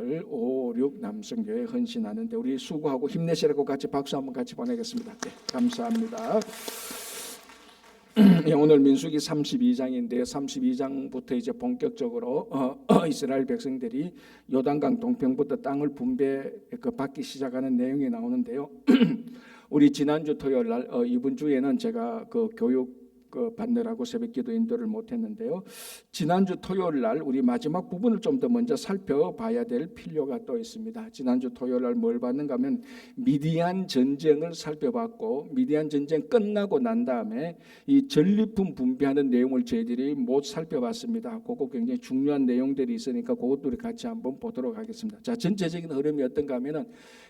오늘 5, 6 남성교회 헌신하는데 우리 수고하고 힘내시라고 같이 박수 한번 같이 보내겠습니다. 네, 감사합니다. 오늘 민수기 32장인데요. 32장부터 이제 본격적으로 이스라엘 백성들이 요단강 동편부터 땅을 받기 시작하는 내용이 나오는데요. 우리 지난주 토요일 날 이번 주에는 제가 그 교육 받느라고 새벽기도 인도를 못했는데요. 지난주 토요일 날 우리 마지막 부분을 좀 더 먼저 살펴봐야 될 필요가 또 있습니다. 지난주 토요일 날 뭘 봤는가 하면 미디안 전쟁을 살펴봤고, 미디안 전쟁 끝나고 난 다음에 이 전리품 분배하는 내용을 저희들이 못 살펴봤습니다. 그거 굉장히 중요한 내용들이 있으니까 그것도 우리 같이 한번 보도록 하겠습니다. 자, 전체적인 흐름이 어떤가 하면은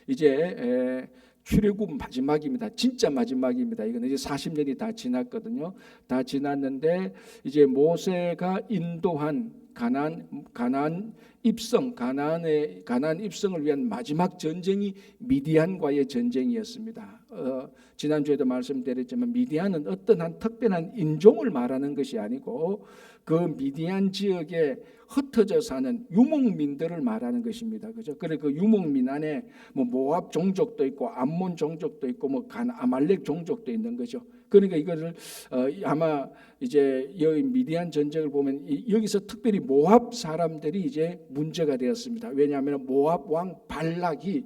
이제 출애굽 마지막입니다. 진짜 마지막입니다. 이건 이제 40년이 다 지났거든요. 다 지났는데 이제 모세가 인도한 가나안 입성을 위한 마지막 전쟁이 미디안과의 전쟁이었습니다. 지난주에도 말씀드렸지만 미디안은 어떤 한 특별한 인종을 말하는 것이 아니고 그 미디안 지역에 흩어져 사는 유목민들을 말하는 것입니다. 그죠? 그래 그 유목민 안에 뭐 모압 종족도 있고 암몬 종족도 있고 뭐 아말렉 종족도 있는 거죠. 그러니까 이거를 아마 이제 여기 미디안 전쟁을 보면 여기서 특별히 모압 사람들이 이제 문제가 되었습니다. 왜냐하면 모압 왕 발락이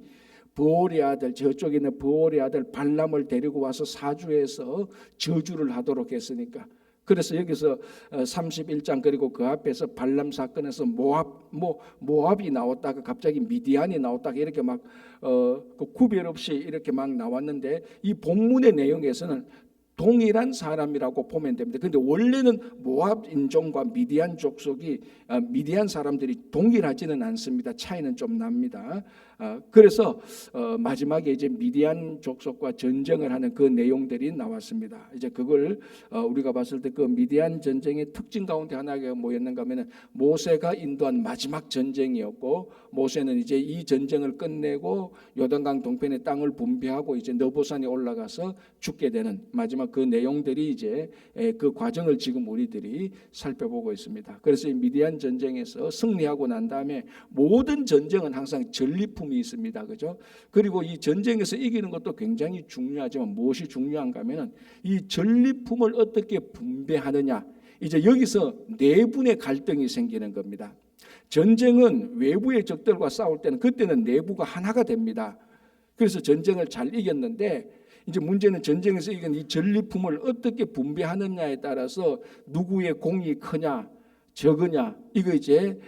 브올의 아들, 저쪽에 있는 브올의 아들 발람을 데리고 와서 사주에서 저주를 하도록 했으니까. 그래서 여기서 31장 그리고 그 앞에서 발람 사건에서 모압이 나왔다가 갑자기 미디안이 나왔다가 이렇게 막 그 구별 없이 이렇게 막 나왔는데 이 본문의 내용에서는 동일한 사람이라고 보면 됩니다. 그런데 원래는 모압 인종과 미디안 족속이 미디안 사람들이 동일하지는 않습니다. 차이는 좀 납니다. 그래서 마지막에 이제 미디안 족속과 전쟁을 하는 그 내용들이 나왔습니다. 이제 그걸 우리가 봤을 때 그 미디안 전쟁의 특징 가운데 하나가 뭐였는가 하면은 모세가 인도한 마지막 전쟁이었고, 모세는 이제 이 전쟁을 끝내고 요단강 동편의 땅을 분배하고 이제 너보산에 올라가서 죽게 되는 마지막 그 내용들이 이제 그 과정을 지금 우리들이 살펴보고 있습니다. 그래서 이 미디안 전쟁에서 승리하고 난 다음에 모든 전쟁은 항상 전리품이 있습니다. 그죠? 그리고 이 전쟁에서 이기는 것도 굉장히 중요하지만 무엇이 중요한가 하면은 이 전리품을 어떻게 분배하느냐. 이제 여기서 내분의 갈등이 생기는 겁니다. 전쟁은 외부의 적들과 싸울 때는 그때는 내부가 하나가 됩니다. 그래서 전쟁을 잘 이겼는데 이제 문제는 전쟁에서 이긴 이 전리품을 어떻게 분배하느냐에 따라서 누구의 공이 크냐 적으냐 이거 이제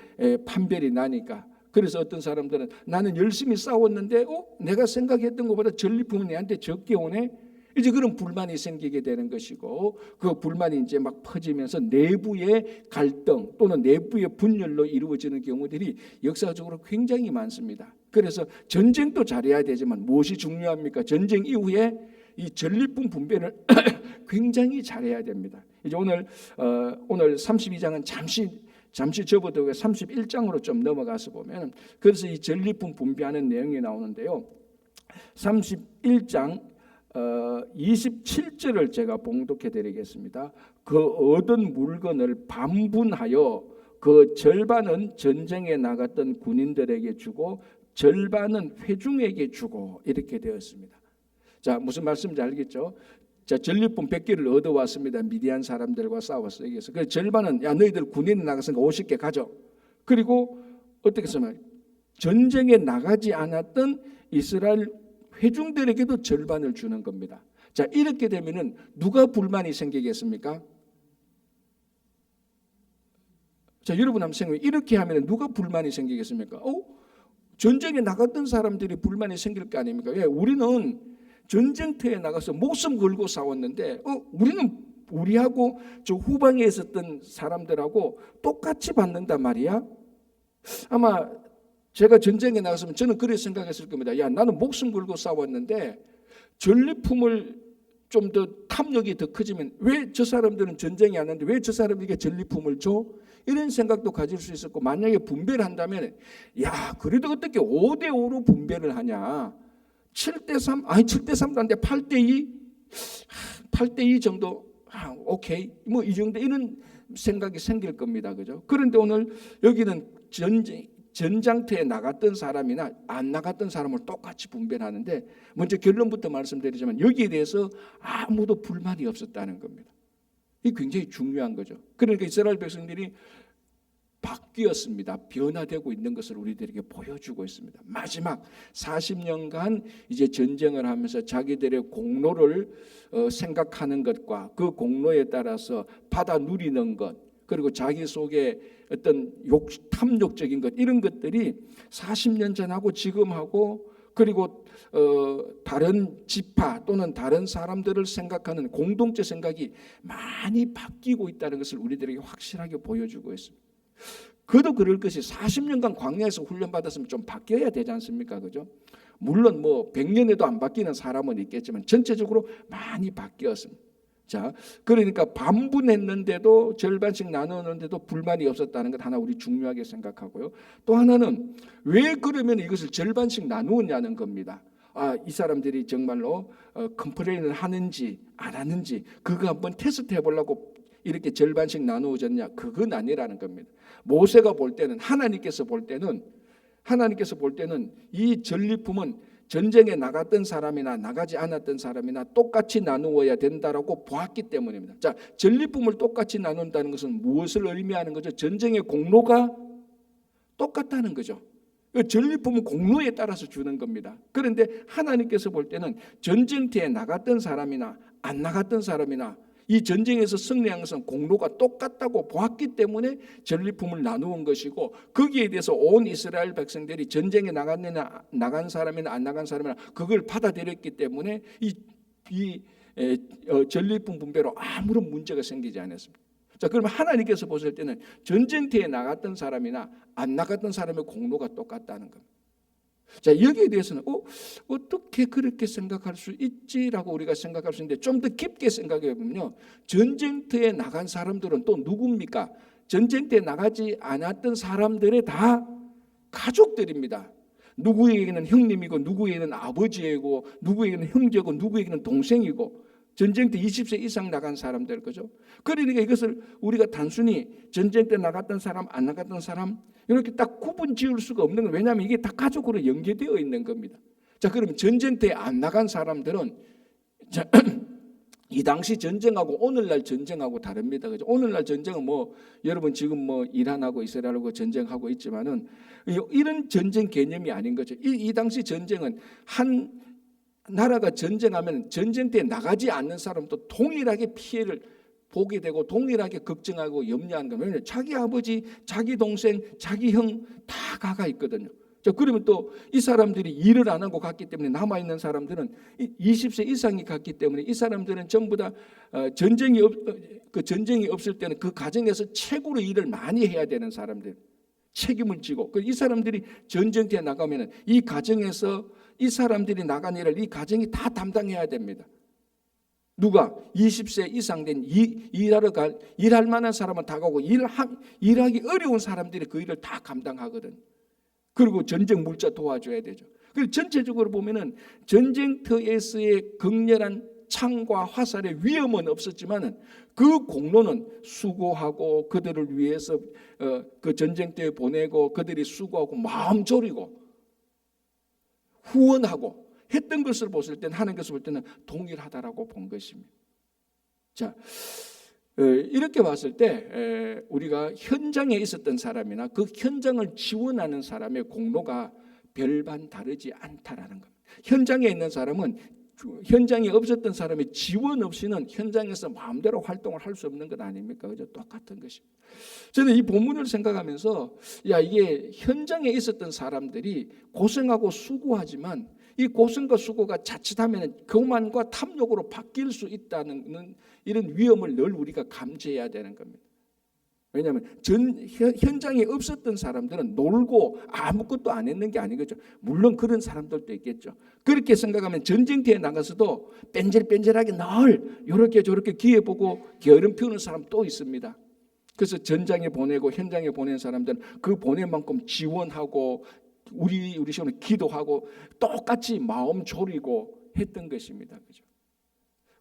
판별이 나니까. 그래서 어떤 사람들은 나는 열심히 싸웠는데 내가 생각했던 것보다 전리품이 내한테 적게 오네. 이제 그런 불만이 생기게 되는 것이고 그 불만이 이제 막 퍼지면서 내부의 갈등 또는 내부의 분열로 이루어지는 경우들이 역사적으로 굉장히 많습니다. 그래서 전쟁도 잘해야 되지만 무엇이 중요합니까? 전쟁 이후에 이 전리품 분배를 굉장히 잘해야 됩니다. 이제 오늘 32장은 잠시 접어두고 31장으로 좀 넘어가서 보면 그래서 이 전리품 분배하는 내용이 나오는데요. 31장 27절을 제가 봉독해 드리겠습니다. 그 얻은 물건을 반분하여 그 절반은 전쟁에 나갔던 군인들에게 주고 절반은 회중에게 주고 이렇게 되었습니다. 자, 무슨 말씀인지 알겠죠? 자, 전리품 100개를 얻어왔습니다. 미디안 사람들과 싸웠어요. 그래서 그 절반은 야 너희들 군인에 나갔으니까 50개 가져. 그리고 어떻게 쓰면 전쟁에 나가지 않았던 이스라엘 회중들에게도 절반을 주는 겁니다. 자, 이렇게 되면은 누가 불만이 생기겠습니까? 자, 여러분 한번 생각해. 이렇게 하면 누가 불만이 생기겠습니까? 전쟁에 나갔던 사람들이 불만이 생길 거 아닙니까? 예, 우리는 전쟁터에 나가서 목숨 걸고 싸웠는데 우리는 우리하고 저 후방에 있었던 사람들하고 똑같이 받는단 말이야. 아마 제가 전쟁에 나갔으면 저는 그렇게 생각했을 겁니다. 야, 나는 목숨 걸고 싸웠는데 전리품을 좀 더 탐욕이 더 커지면 왜 저 사람들은 전쟁이 안 하는데 왜 저 사람에게 전리품을 줘? 이런 생각도 가질 수 있었고, 만약에 분배를 한다면 야, 그래도 어떻게 5대5로 분배를 하냐? 7대3 아니 7대3도 안 돼. 8대2 8대2 정도 오케이 뭐 이 정도 이런 생각이 생길 겁니다. 그죠? 그런데 오늘 여기는 전장터에 나갔던 사람이나 안 나갔던 사람을 똑같이 분별하는데, 먼저 결론부터 말씀드리자면 여기에 대해서 아무도 불만이 없었다는 겁니다. 이게 굉장히 중요한 거죠. 그러니까 이스라엘 백성들이 바뀌었습니다. 변화되고 있는 것을 우리들에게 보여주고 있습니다. 마지막 40년간 이제 전쟁을 하면서 자기들의 공로를 생각하는 것과 그 공로에 따라서 받아 누리는 것, 그리고 자기 속에 어떤 탐욕적인 것, 이런 것들이 40년 전하고 지금하고, 그리고 다른 지파 또는 다른 사람들을 생각하는 공동체 생각이 많이 바뀌고 있다는 것을 우리들에게 확실하게 보여주고 있습니다. 그도 그럴 것이 40년간 광야에서 훈련받았으면 좀 바뀌어야 되지 않습니까? 그죠? 물론 뭐 100년에도 안 바뀌는 사람은 있겠지만 전체적으로 많이 바뀌었습니다. 자, 그러니까 반분했는데도, 절반씩 나누었는데도 불만이 없었다는 것 하나 우리 중요하게 생각하고요. 또 하나는 왜 그러면 이것을 절반씩 나누었냐는 겁니다. 이 사람들이 정말로 컴플레인을 하는지 안 하는지 그거 한번 테스트 해보려고 이렇게 절반씩 나누어졌냐? 그건 아니라는 겁니다. 모세가 볼 때는, 하나님께서 볼 때는 이 전리품은 전쟁에 나갔던 사람이나 나가지 않았던 사람이나 똑같이 나누어야 된다라고 보았기 때문입니다. 자, 전리품을 똑같이 나눈다는 것은 무엇을 의미하는 거죠? 전쟁의 공로가 똑같다는 거죠. 전리품은 공로에 따라서 주는 겁니다. 그런데 하나님께서 볼 때는 전쟁터에 나갔던 사람이나 안 나갔던 사람이나 이 전쟁에서 승리한 것은 공로가 똑같다고 보았기 때문에 전리품을 나누은 것이고, 거기에 대해서 온 이스라엘 백성들이 전쟁에 나갔느냐 나간 사람이나 안 나간 사람이나 그걸 받아들였기 때문에 이 전리품 분배로 아무런 문제가 생기지 않았습니다. 자, 그러면 하나님께서 보실 때는 전쟁터에 나갔던 사람이나 안 나갔던 사람의 공로가 똑같다는 겁니다. 자, 여기에 대해서는 어떻게 그렇게 생각할 수 있지라고 우리가 생각할 수 있는데, 좀 더 깊게 생각해 보면요, 전쟁터에 나간 사람들은 또 누굽니까? 전쟁터에 나가지 않았던 사람들의 다 가족들입니다. 누구에게는 형님이고, 누구에게는 아버지이고, 누구에게는 형제고, 누구에게는 동생이고, 전쟁터 20세 이상 나간 사람들, 그죠? 그러니까 이것을 우리가 단순히 전쟁터 나갔던 사람, 안 나갔던 사람 이렇게 딱 구분 지을 수가 없는 거예요. 왜냐하면 이게 다 가족으로 연계되어 있는 겁니다. 자, 그러면 전쟁터에 안 나간 사람들은 이 당시 전쟁하고 오늘날 전쟁하고 다릅니다. 그죠? 오늘날 전쟁은 뭐 여러분 지금 뭐 이란하고 이스라엘하고 전쟁하고 있지만은 이런 전쟁 개념이 아닌 거죠. 이 당시 전쟁은 한 나라가 전쟁하면 전쟁터에 나가지 않는 사람도 동일하게 피해를 보게 되고 동일하게 걱정하고 염려하는 거예요. 왜냐하면 자기 아버지, 자기 동생, 자기 형 다 가가 있거든요. 자, 그러면 또 이 사람들이 일을 안 하고 갔기 때문에 남아있는 사람들은 20세 이상이 갔기 때문에 이 사람들은 전부 다 전쟁이 없을 때는 그 가정에서 최고로 일을 많이 해야 되는 사람들, 책임을 지고, 이 사람들이 전쟁터에 나가면 이 가정에서 이 사람들이 나간 일을 이 가정이 다 담당해야 됩니다. 누가 20세 이상 된 일할 만한 사람은 다 가고 일하기 어려운 사람들이 그 일을 다 감당하거든. 그리고 전쟁 물자 도와줘야 되죠. 그리고 전체적으로 보면은 전쟁터에서의 극렬한 창과 화살의 위험은 없었지만은 그 공로는 수고하고 그들을 위해서 그 전쟁터에 보내고 그들이 수고하고 마음 졸이고 후원하고 했던 것을 보실 때는 하나님께서 볼 때는 동일하다라고 본 것입니다. 자, 이렇게 봤을 때 우리가 현장에 있었던 사람이나 그 현장을 지원하는 사람의 공로가 별반 다르지 않다라는 겁니다. 현장에 있는 사람은 현장에 없었던 사람의 지원 없이는 현장에서 마음대로 활동을 할 수 없는 것 아닙니까? 그죠? 똑같은 것입니다. 저는 이 본문을 생각하면서 이게 현장에 있었던 사람들이 고생하고 수고하지만 이 고생과 수고가 자칫하면 교만과 탐욕으로 바뀔 수 있다는 이런 위험을 늘 우리가 감지해야 되는 겁니다. 왜냐하면 현장에 없었던 사람들은 놀고 아무것도 안 했는 게 아니겠죠. 물론 그런 사람들도 있겠죠. 그렇게 생각하면 전쟁터에 나가서도 뺀질뺀질하게 늘 이렇게 저렇게 기회 보고 게으름 피우는 사람 또 있습니다. 그래서 전장에 보내고 현장에 보낸 사람들은 그 보낸 만큼 지원하고 우리 식으로 기도하고 똑같이 마음 졸이고 했던 것입니다. 그죠?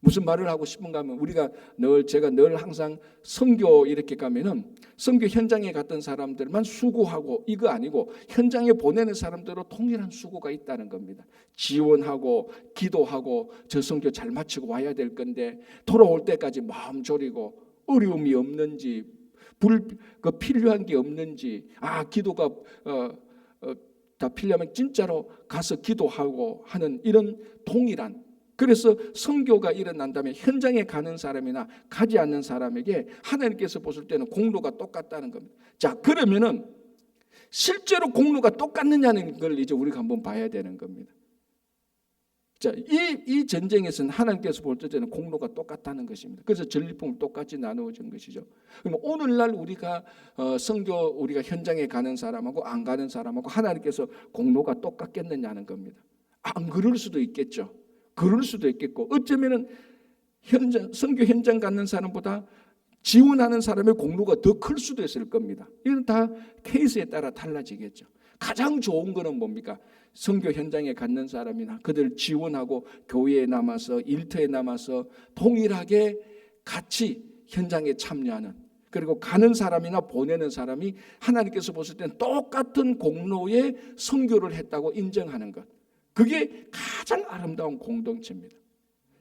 무슨 말을 하고 싶은가 하면 제가 늘 항상 선교 이렇게 가면은 선교 현장에 갔던 사람들만 수고하고 이거 아니고 현장에 보내는 사람들도 동일한 수고가 있다는 겁니다. 지원하고 기도하고 저 선교 잘 마치고 와야 될 건데 돌아올 때까지 마음 졸이고 어려움이 없는지 필요한 게 없는지 기도가 다 필요하면 진짜로 가서 기도하고 하는 이런 동일한 그래서 선교가 일어난다면 현장에 가는 사람이나 가지 않는 사람에게 하나님께서 보실 때는 공로가 똑같다는 겁니다. 자, 그러면은 실제로 공로가 똑같느냐는 걸 이제 우리가 한번 봐야 되는 겁니다. 자, 이 전쟁에서는 하나님께서 볼 때는 공로가 똑같다는 것입니다. 그래서 전리품을 똑같이 나누어진 것이죠. 그럼 오늘날 우리가 우리가 현장에 가는 사람하고 안 가는 사람하고 하나님께서 공로가 똑같겠느냐는 겁니다. 안 그럴 수도 있겠죠. 그럴 수도 있겠고 어쩌면은 선교 현장 가는 사람보다 지원하는 사람의 공로가 더 클 수도 있을 겁니다. 이건 다 케이스에 따라 달라지겠죠. 가장 좋은 거는 뭡니까? 선교 현장에 갔는 사람이나 그들 지원하고 교회에 남아서 일터에 남아서 동일하게 같이 현장에 참여하는 그리고 가는 사람이나 보내는 사람이 하나님께서 보실 때는 똑같은 공로에 선교를 했다고 인정하는 것. 그게 가장 아름다운 공동체입니다.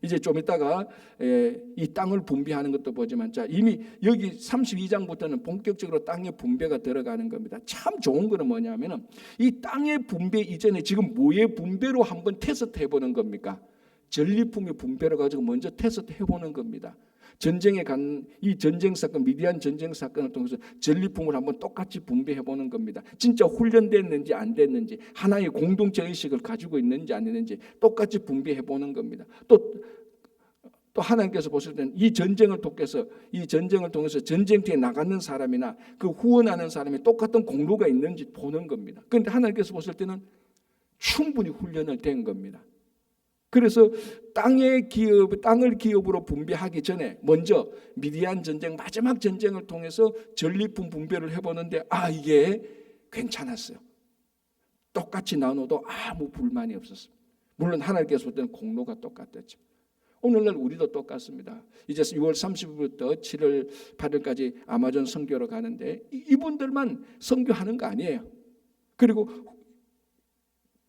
이제 좀 이따가 이 땅을 분배하는 것도 보지만 자 이미 여기 32장부터는 본격적으로 땅의 분배가 들어가는 겁니다. 참 좋은 거는 뭐냐면은 이 땅의 분배 이전에 지금 뭐의 분배로 한번 테스트 해보는 겁니까? 전리품의 분배로 가지고 먼저 테스트 해보는 겁니다. 전쟁에 간 이 전쟁 사건 미디안 전쟁 사건을 통해서 전리품을 한번 똑같이 분배해 보는 겁니다. 진짜 훈련됐는지 안 됐는지 하나의 공동체 의식을 가지고 있는지 안 있는지 똑같이 분배해 보는 겁니다. 또 하나님께서 보실 때는 이 전쟁을 통해서 전쟁터에 나가는 사람이나 그 후원하는 사람이 똑같은 공로가 있는지 보는 겁니다. 그런데 하나님께서 보실 때는 충분히 훈련을 된 겁니다. 그래서 땅을 기업으로 분배하기 전에 먼저 미디안 전쟁 마지막 전쟁을 통해서 전리품 분배를 해보는데 이게 괜찮았어요. 똑같이 나눠도 아무 불만이 없었습니다. 물론 하나님께서 볼 때는 공로가 똑같았죠. 오늘날 우리도 똑같습니다. 이제 6월 30일부터 7월 8일까지 아마존 선교로 가는데 이분들만 선교하는 거 아니에요. 그리고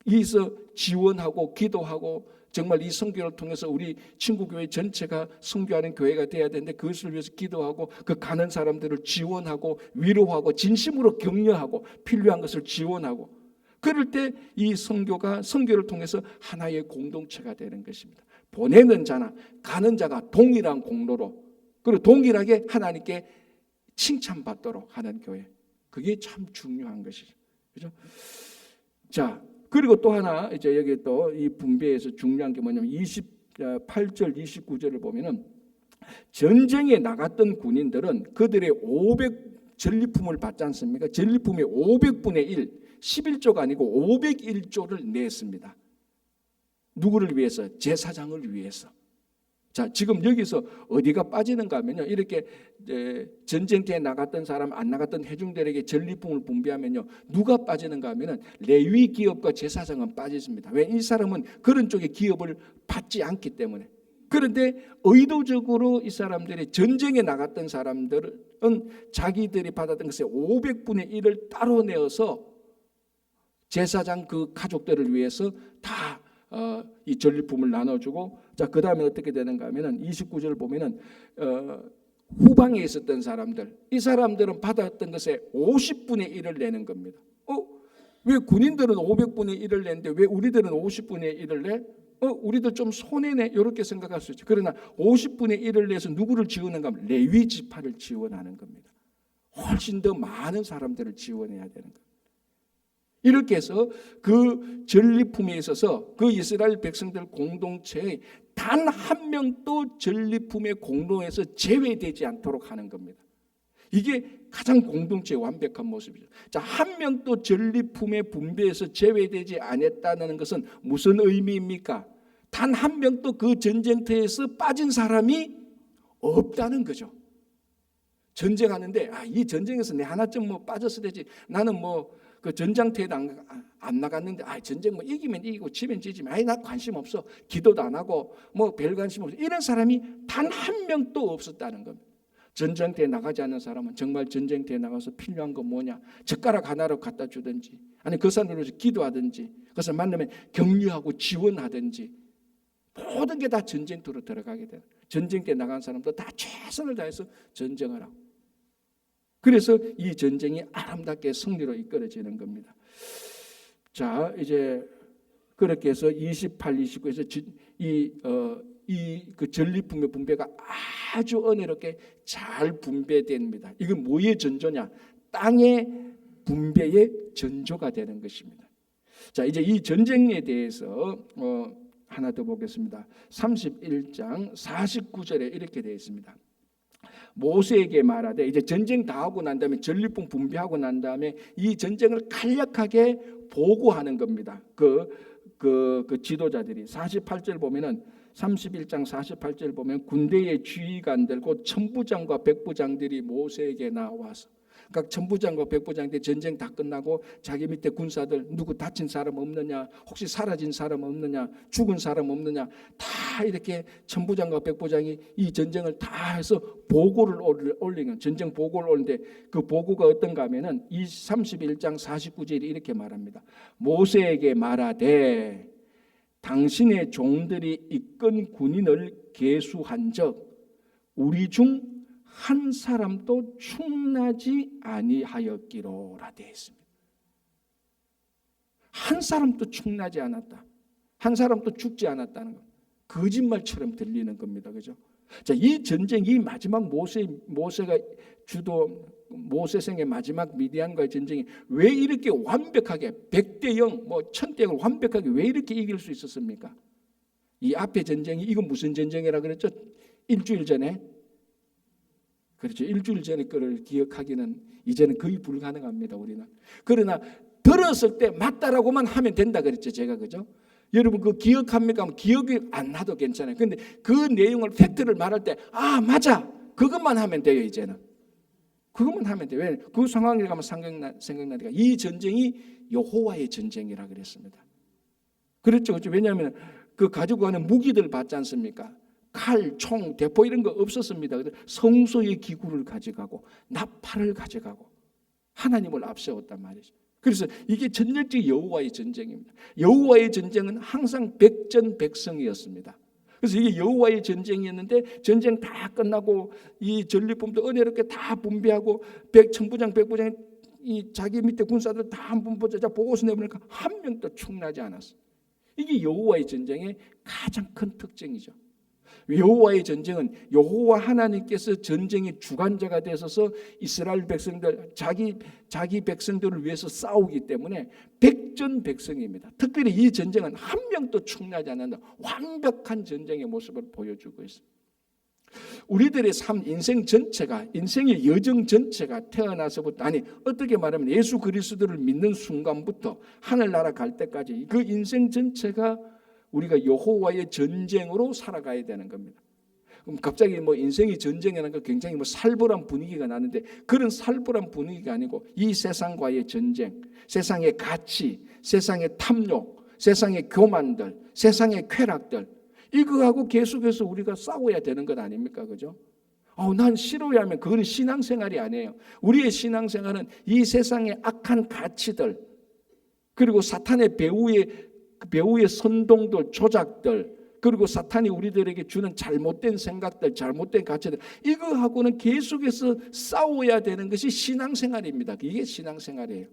여기서 지원하고 기도하고 정말 이 선교를 통해서 우리 친구교회 전체가 선교하는 교회가 돼야 되는데 그것을 위해서 기도하고 그 가는 사람들을 지원하고 위로하고 진심으로 격려하고 필요한 것을 지원하고 그럴 때 이 선교를 통해서 하나의 공동체가 되는 것입니다. 보내는 자나 가는 자가 동일한 공로로 그리고 동일하게 하나님께 칭찬받도록 하는 교회. 그게 참 중요한 것이죠. 그죠? 자, 그리고 또 하나 이제 여기 또 이 분배에서 중요한 게 뭐냐면 28절 29절을 보면은 전쟁에 나갔던 군인들은 그들의 500 전리품을 받지 않습니까? 전리품의 500분의 1, 11조가 아니고 501조를 냈습니다. 누구를 위해서? 제사장을 위해서. 자, 지금 여기서 어디가 빠지는가 하면요. 이렇게 전쟁터에 나갔던 사람, 안 나갔던 회중들에게 전리품을 분배하면요. 누가 빠지는가 하면은 레위 기업과 제사장은 빠지십니다. 왜? 이 사람은 그런 쪽의 기업을 받지 않기 때문에. 그런데 의도적으로 이 사람들이 전쟁에 나갔던 사람들은 자기들이 받았던 것의 500분의 1을 따로 내어서 제사장 그 가족들을 위해서 다 이 전리품을 나눠주고 자, 그 다음에 어떻게 되는가 하면은 29절을 보면은 후방에 있었던 사람들 이 사람들은 받았던 것에 50분의 1을 내는 겁니다. 왜 군인들은 500분의 1을 내는데 왜 우리들은 50분의 1을 내? 우리도 좀 손해네 이렇게 생각할 수 있죠. 그러나 50분의 1을 내서 누구를 지원하는가 하면 레위 지파를 지원하는 겁니다. 훨씬 더 많은 사람들을 지원해야 되는 겁니다. 이렇게 해서 그 전리품에 있어서 그 이스라엘 백성들 공동체의 단 한 명도 전리품의 공로에서 제외되지 않도록 하는 겁니다. 이게 가장 공동체의 완벽한 모습이죠. 자, 한 명도 전리품의 분배에서 제외되지 않았다는 것은 무슨 의미입니까? 단 한 명도 그 전쟁터에서 빠진 사람이 없다는 거죠. 전쟁하는데 이 전쟁에서 내 하나쯤 빠졌어야 되지. 나는 그 전장터에 안 나갔는데 전쟁 뭐 이기면 이기고 지면 지지면 나 관심 없어. 기도도 안 하고 뭐 별 관심 없어. 이런 사람이 단 한 명도 없었다는 겁니다. 전쟁터에 나가지 않는 사람은 정말 전쟁터에 나가서 필요한 건 뭐냐? 젓가락 하나로 갖다 주든지 아니 그 사람으로 기도하든지 그것을 만나면 격려하고 지원하든지 모든 게 다 전쟁터로 들어가게 돼요. 전쟁터에 나간 사람도 다 최선을 다해서 전쟁을 하고 그래서 이 전쟁이 아름답게 승리로 이끌어지는 겁니다. 자, 이제 그렇게 해서 28, 29에서 그 전리품의 분배가 아주 은혜롭게 잘 분배됩니다. 이건 뭐의 전조냐? 땅의 분배의 전조가 되는 것입니다. 자, 이제 이 전쟁에 대해서 하나 더 보겠습니다. 31장 49절에 이렇게 되어 있습니다. 모세에게 말하되 이제 전쟁 다 하고 난 다음에 전리품 분배하고 난 다음에 이 전쟁을 간략하게 보고하는 겁니다. 그 지도자들이 48절 보면은 31장 48절 보면 군대의 지휘관들 곧 천부장과 백부장들이 모세에게 나와서 각 천부장과 백부장들이 전쟁 다 끝나고 자기 밑에 군사들 누구 다친 사람 없느냐 혹시 사라진 사람 없느냐 죽은 사람 없느냐 다 이렇게 천부장과 백부장이 이 전쟁을 다 해서 보고를 올리는 전쟁 보고를 올리는데 그 보고가 어떤가 하면은 이 31장 49절이 이렇게 말합니다. 모세에게 말하되 당신의 종들이 이끈 군인을 계수한적 우리 중 한 사람도 충나지 아니하였기로라 되어 있습니다. 한 사람도 충나지 않았다. 한 사람도 죽지 않았다는 것. 거짓말처럼 들리는 겁니다. 그죠? 자, 이 전쟁, 이 마지막 모세가 모세생의 마지막 미디안과의 전쟁이 왜 이렇게 완벽하게 100대 0, 1000대 0을 완벽하게 왜 이렇게 이길 수 있었습니까? 이 앞에 전쟁이 이건 무슨 전쟁이라 그랬죠? 일주일 전에. 그렇죠. 일주일 전에 거를 기억하기는 이제는 거의 불가능합니다. 우리는. 그러나 들었을 때 맞다라고만 하면 된다 그랬죠. 제가 그죠? 여러분 그 기억합니까? 기억이 안 나도 괜찮아요. 근데 그 내용을 팩트를 말할 때 맞아. 그것만 하면 돼요. 이제는. 그것만 하면 돼요. 왜? 그 상황에 가면 생각나니까 이 전쟁이 여호와의 전쟁이라 그랬습니다. 그렇죠. 그렇죠. 왜냐하면 그 가지고 가는 무기들 봤지 않습니까? 칼, 총, 대포 이런 거 없었습니다. 성소의 기구를 가져가고 나팔을 가져가고 하나님을 앞세웠단 말이죠. 그래서 이게 전략적 여호와의 전쟁입니다. 여호와의 전쟁은 항상 백전백승이었습니다. 그래서 이게 여호와의 전쟁이었는데 전쟁 다 끝나고 이 전리품도 은혜롭게 다 분배하고 천부장, 백부장이 이 자기 밑에 군사들 다 한 번 보자 보고서 내보니까 한 명도 충나지 않았어요. 이게 여호와의 전쟁의 가장 큰 특징이죠. 여호와의 전쟁은 여호와 하나님께서 전쟁의 주관자가 되셔서 이스라엘 백성들 자기 백성들을 위해서 싸우기 때문에 백전백승입니다. 특별히 이 전쟁은 한 명도 충나지 않는다. 완벽한 전쟁의 모습을 보여주고 있습니다. 우리들의 삶 인생 전체가 인생의 여정 전체가 태어나서부터 어떻게 말하면 예수 그리스도를 믿는 순간부터 하늘나라 갈 때까지 그 인생 전체가 우리가 여호와의 전쟁으로 살아가야 되는 겁니다. 그럼 갑자기 인생이 전쟁이라는 거 굉장히 살벌한 분위기가 나는데 그런 살벌한 분위기가 아니고 이 세상과의 전쟁, 세상의 가치, 세상의 탐욕, 세상의 교만들, 세상의 쾌락들 이거하고 계속해서 우리가 싸워야 되는 것 아닙니까? 그죠? 난 싫어야 하면 그거는 신앙생활이 아니에요. 우리의 신앙생활은 이 세상의 악한 가치들 그리고 사탄의 배후의 선동들, 조작들 그리고 사탄이 우리들에게 주는 잘못된 생각들, 잘못된 가치들 이거하고는 계속해서 싸워야 되는 것이 신앙생활입니다. 이게 신앙생활이에요.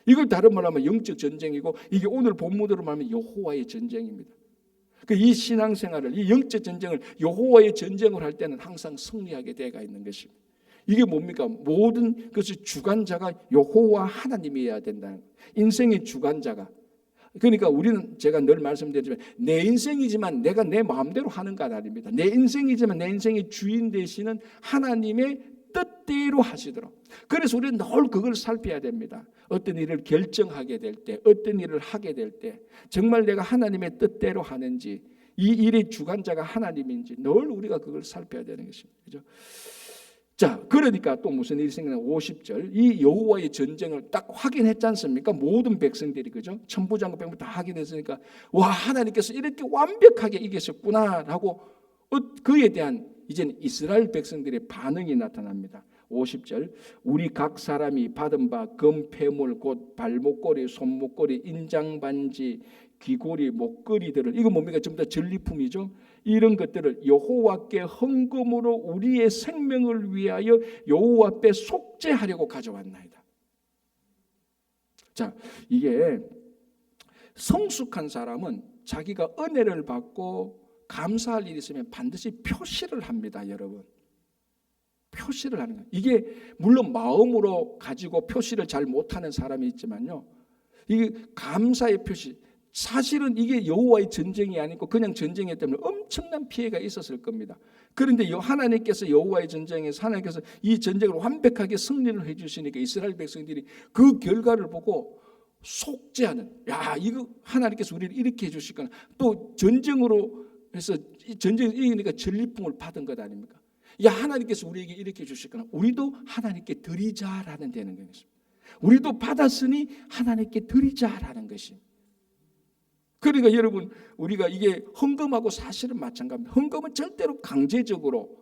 이걸 다른 말로 하면 영적 전쟁이고 이게 오늘 본문으로 말하면 여호와의 전쟁입니다. 이 신앙생활을 이 영적 전쟁을 여호와의 전쟁을 할 때는 항상 승리하게 되어 있는 것입니다. 이게 뭡니까? 모든 것의 주관자가 여호와 하나님이어야 된다는 거예요. 인생의 주관자가. 그러니까 우리는 제가 늘 말씀드리지만 내 인생이지만 내가 내 마음대로 하는 것 아닙니다. 내 인생이지만 내 인생의 주인 되시는 하나님의 뜻대로 하시도록. 그래서 우리는 늘 그걸 살펴야 됩니다. 어떤 일을 결정하게 될 때, 어떤 일을 하게 될 때 정말 내가 하나님의 뜻대로 하는지 이 일의 주관자가 하나님인지 늘 우리가 그걸 살펴야 되는 것입니다. 그죠? 자, 그러니까 또 무슨 일이 생기나 50절 이 여호와의 전쟁을 딱 확인했지 않습니까? 모든 백성들이 그죠? 천부장과 백부 다 확인했으니까 와, 하나님께서 이렇게 완벽하게 이기셨구나라고 그에 대한 이제는 이스라엘 백성들의 반응이 나타납니다. 50절 우리 각 사람이 받은 바 금폐물 곧 발목걸이, 손목걸이, 인장반지, 귀고리, 목걸이들을 이거 뭡니까? 전부 다 전리품이죠. 이런 것들을 여호와께 헌금으로 우리의 생명을 위하여 여호와 앞에 속죄하려고 가져왔나이다. 자, 이게 성숙한 사람은 자기가 은혜를 받고 감사할 일이 있으면 반드시 표시를 합니다, 여러분. 표시를 하는 거예요. 이게 물론 마음으로 가지고 표시를 잘 못하는 사람이 있지만요. 이게 감사의 표시. 사실은 이게 여호와의 전쟁이 아니고 그냥 전쟁이기 때문에 엄청난 피해가 있었을 겁니다. 그런데 하나님께서 여호와의 전쟁에서 하나님께서 이 전쟁을 완벽하게 승리를 해주시니까 이스라엘 백성들이 그 결과를 보고 속죄하는, 야, 이거 하나님께서 우리를 이렇게 해주시거나 또 전쟁으로 해서 전쟁을 이기니까 전리품을 받은 것 아닙니까? 야, 하나님께서 우리에게 이렇게 해주시거나 우리도 하나님께 드리자라는 되는 것입니다. 우리도 받았으니 하나님께 드리자라는 것입니다. 그러니까 여러분, 우리가 이게 헌금하고 사실은 마찬가지입니다. 헌금은 절대로 강제적으로